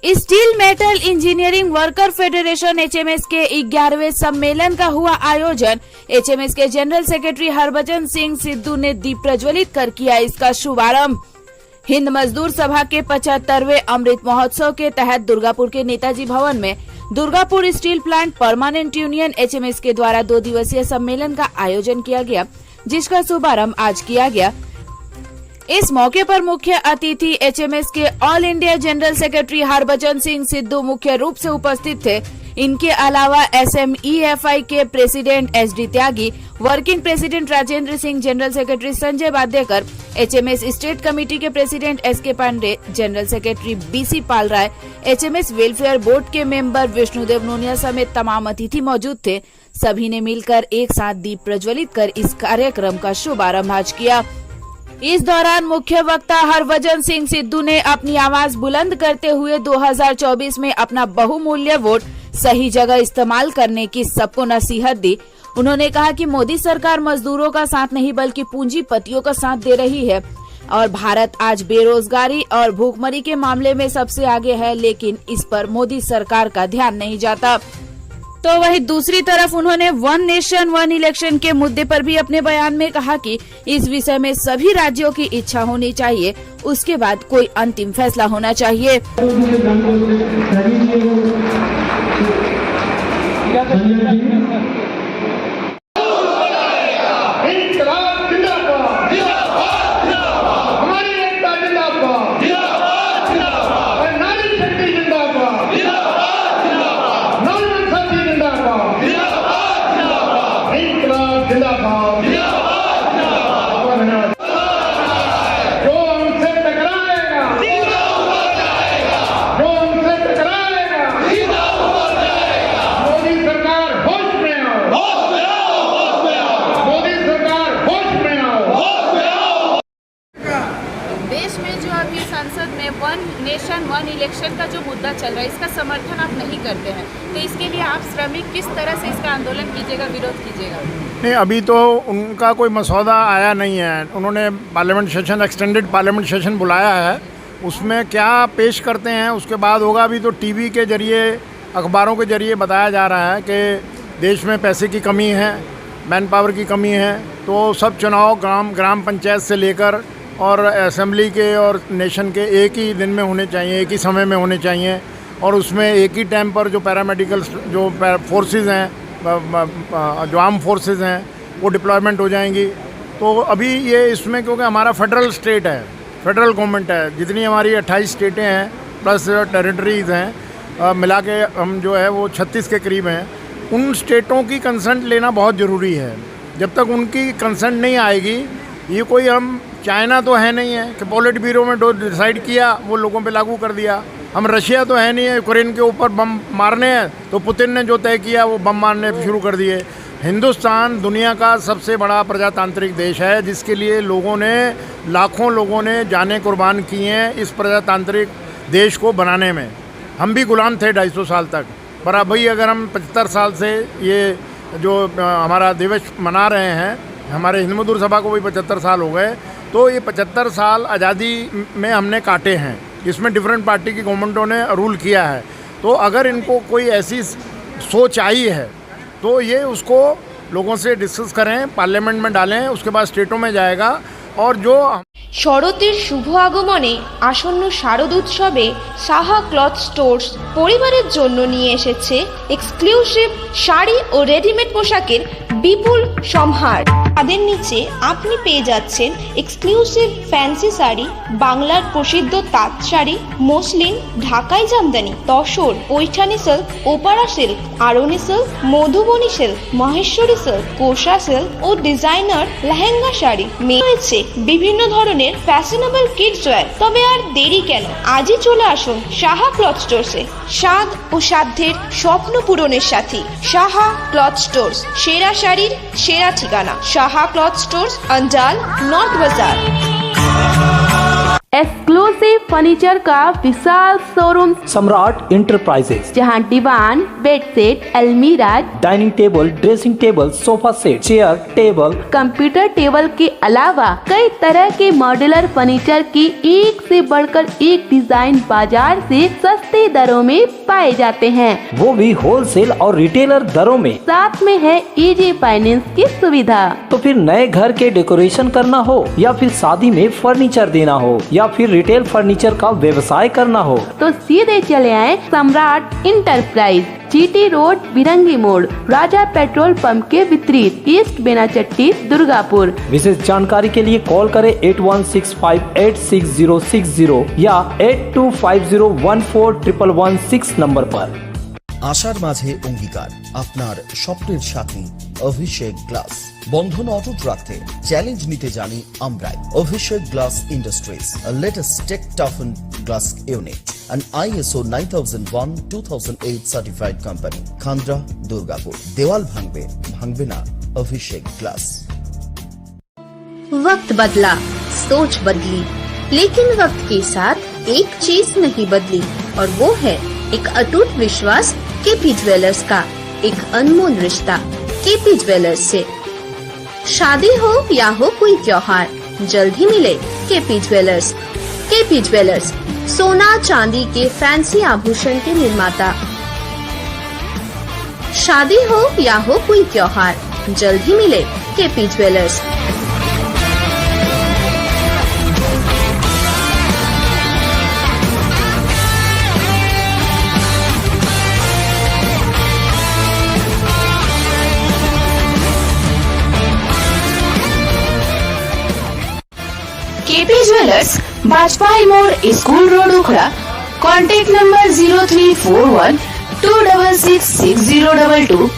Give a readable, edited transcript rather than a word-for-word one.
Steel metal engineering worker federation HMS के 11वें सम्मेलन का हुआ आयोजन। एचएमएस के जनरल सेक्रेटरी हरभजन सिंह सिद्धू ने दीप प्रज्वलित कर किया इसका शुभारंभ। हिंद मजदूर सभा के 75वें अमृत महोत्सव के तहत दुर्गापुर के नेताजी भवन में Durgapur steel plant permanent union HMS के द्वारा 2 दिवसीय सम्मेलन का आयोजन किया गया, जिसका शुभारंभ आज किया गया। इस मौके पर मुख्य अतिथि एचएमएस के all India general secretary Harbhajan Singh Sidhu मुख्य रूप से उपस्थित थे। इनके अलावा एसएमईएफआई के president SD Tyagi, working president Rajendra Singh, general secretary Sanjay Badekar, HMS state committee के president SK Pandey, general secretary BC Pal Rai, HMS welfare board के मेंबर विष्णुदेव नोनिया समेत तमाम अतिथि मौजूद थे। सभी ने मिलकर एक साथ दीप प्रज्वलित कर इस कार्यक्रम का शुभारंभ आज किया। इस दौरान मुख्य वक्ता हरभजन सिंह सिद्धू ने अपनी आवाज बुलंद करते हुए 2024 में अपना बहुमूल्य वोट सही जगह इस्तेमाल करने की सबको नसीहत दी। उन्होंने कहा कि मोदी सरकार मजदूरों का साथ नहीं बल्कि पूंजीपतियों का साथ दे रही है और भारत आज बेरोजगारी और भूखमरी के मामले में सबसे आगे है, लेकिन इस पर मोदी सरकार का ध्यान नहीं जाता। तो वहीं दूसरी तरफ उन्होंने वन नेशन वन इलेक्शन के मुद्दे पर भी अपने बयान में कहा कि इस विषय में सभी राज्यों की इच्छा होनी चाहिए, उसके बाद कोई अंतिम फैसला होना चाहिए। देश में जो अभी संसद में वन नेशन वन इलेक्शन का जो मुद्दा चल रहा है, इसका समर्थन आप नहीं करते हैं, तो इसके लिए आप श्रमिक किस तरह से इसका आंदोलन कीजिएगा, विरोध कीजिएगा? नहीं, अभी तो उनका कोई मसौदा आया नहीं है। उन्होंने parliament session, extended parliament session बुलाया है, उसमें क्या पेश करते हैं उसके बाद होगा। अभी तो टीवी के जरिए, अखबारों के जरिए बताया जा रहा है कि देश में पैसे की कमी है, मैन पावर की कमी है, तो सब चुनाव ग्राम पंचायत से लेकर और असेंबली के और नेशन के एक ही दिन में होने चाहिए, एक ही समय में होने चाहिए, और उसमें एक ही टाइम पर जो पैरामेडिकल जो फोर्सेस हैं, जो आर्म फोर्सेस हैं, वो डिप्लॉयमेंट हो जाएंगी। तो अभी ये इसमें क्योंकि हमारा फेडरल स्टेट है, फेडरल गवर्नमेंट है, जितनी हमारी 28 स्टेटें हैं प्लस टेरिटरीज़ हैं, मिला के हम जो है वो 36 के करीब हैं। उन स्टेटों की कंसेंट लेना बहुत ज़रूरी है। जब तक उनकी कंसेंट नहीं आएगी, ये कोई हम चाइना तो है नहीं है कि पॉलिट ब्यूरो में डिसाइड किया वो लोगों पे लागू कर दिया। हम रशिया तो है नहीं है, यूक्रेन के ऊपर बम मारने हैं तो पुतिन ने जो तय किया वो बम मारने शुरू कर दिए। हिंदुस्तान दुनिया का सबसे बड़ा प्रजातांत्रिक देश है, जिसके लिए लाखों लोगों ने जानें कुर्बान की हैं इस प्रजातांत्रिक देश को बनाने में। हम भी गुलाम थे 250 साल तक, पर अभी अगर हम 75 साल से ये जो हमारा दिवस मना रहे हैं, हमारे हिंद मजदूर सभा को भी 75 साल हो गए, तो ये 75 साल आज़ादी में हमने काटे हैं। इसमें डिफरेंट पार्टी की गवर्नमेंटों ने रूल किया है। तो अगर इनको कोई ऐसी सोच आई है तो ये उसको लोगों से डिस्कस करें, पार्लियामेंट में डालें, उसके बाद स्टेटों में जाएगा। और जो শরতের শুভ আগমনে আসন্ন শারদ উৎসবে সাহা ক্লথ স্টোর্স পরিবারের জন্য নিয়ে এসেছে এক্সক্লুসিভ শাড়ি ও রেডিমেড পোশাকের বিপুল সম্ভার। তাদের নিচে আপনি পেয়ে যাচ্ছেন এক্সক্লুসিভ ফ্যান্সি শাড়ি, বাংলার প্রসিদ্ধ তাঁত শাড়ি, মসলিন, ঢাকাই জামদানি, তসর, পৈঠানি সিল্ক, ওপারা silk, Arni silk, Madhubani silk, Maheshwari silk, Kosa silk ও ডিজাইনার লেহেঙ্গা শাড়ি। রয়েছে বিভিন্ন ধরনের ফ্যাশনেবল কিডস ওয়্যার। তবে আর দেরি কেন, আজই চলে আসুন সাহা ক্লথ স্টোরসে। স্বাদ ও সাধ্যের স্বপ্ন পূরণের সাথী সাহা ক্লথ স্টোরস, সেরা শাড়ির সেরা ঠিকানা। সাহা ক্লথ স্টোরস, अंजाल, नॉर्थ बाजार। एक्सक्लूसिव फर्नीचर का विशाल शोरूम सम्राट इंटरप्राइजेज, जहां दीवान, बेडशीट, अलमीरा, dining table, dressing table, sofa set, chair, table, computer table के अलावा कई तरह के मॉड्यूलर फर्नीचर की एक से बढ़कर एक डिजाइन बाजार से सस्ते दरों में पाए जाते हैं। वो भी होलसेल और रिटेलर दरों में। साथ में है इजी फाइनेंस की सुविधा। तो फिर नए घर के डेकोरेशन करना हो या फिर शादी में फर्नीचर देना हो या फिर रिटेल फर्नीचर का व्यवसाय करना हो तो सीधे चले आए सम्राट इंटरप्राइज, जीटी रोड, बिरंगी मोड़, राजा पेट्रोल पंप के विपरीत, ईस्ट बेनाचट्टी, दुर्गापुर। विशेष जानकारी के लिए कॉल करें 8165866060 या 8250141116 नंबर पर। আশার মাঝে অঙ্গীকার আপনার স্বপ্নের সাথী অভিষেক গ্লাস বন্ধন অটুট রাখতে চ্যালেঞ্জ নিতে জানি আমরাই Abhishek glass industries latest tech টাফেন glass unit an ISO 9001-2008 certified company Khandra Durgapur দেওয়াল ভাঙবে না অভিষেক গ্লাস। वक्त बदला, सोच बदली, लेकिन वक्त के साथ एक चीज नहीं बदली और वो है एक अटूट विश्वास केपी ज्वेलर्स का, एक अनमोल रिश्ता केपी ज्वेलर्स से। शादी हो या हो कोई त्योहार, जल्द ही मिले केपी ज्वेलर्स। केपी ज्वेलर्स सोना चांदी के फैंसी आभूषण के निर्माता। शादी हो या हो कोई त्योहार, जल्द ही मिले KP jewellers. KP jewellers, Bajpai मोड़, school road, Ukhra. Contact number 0341 266 6022।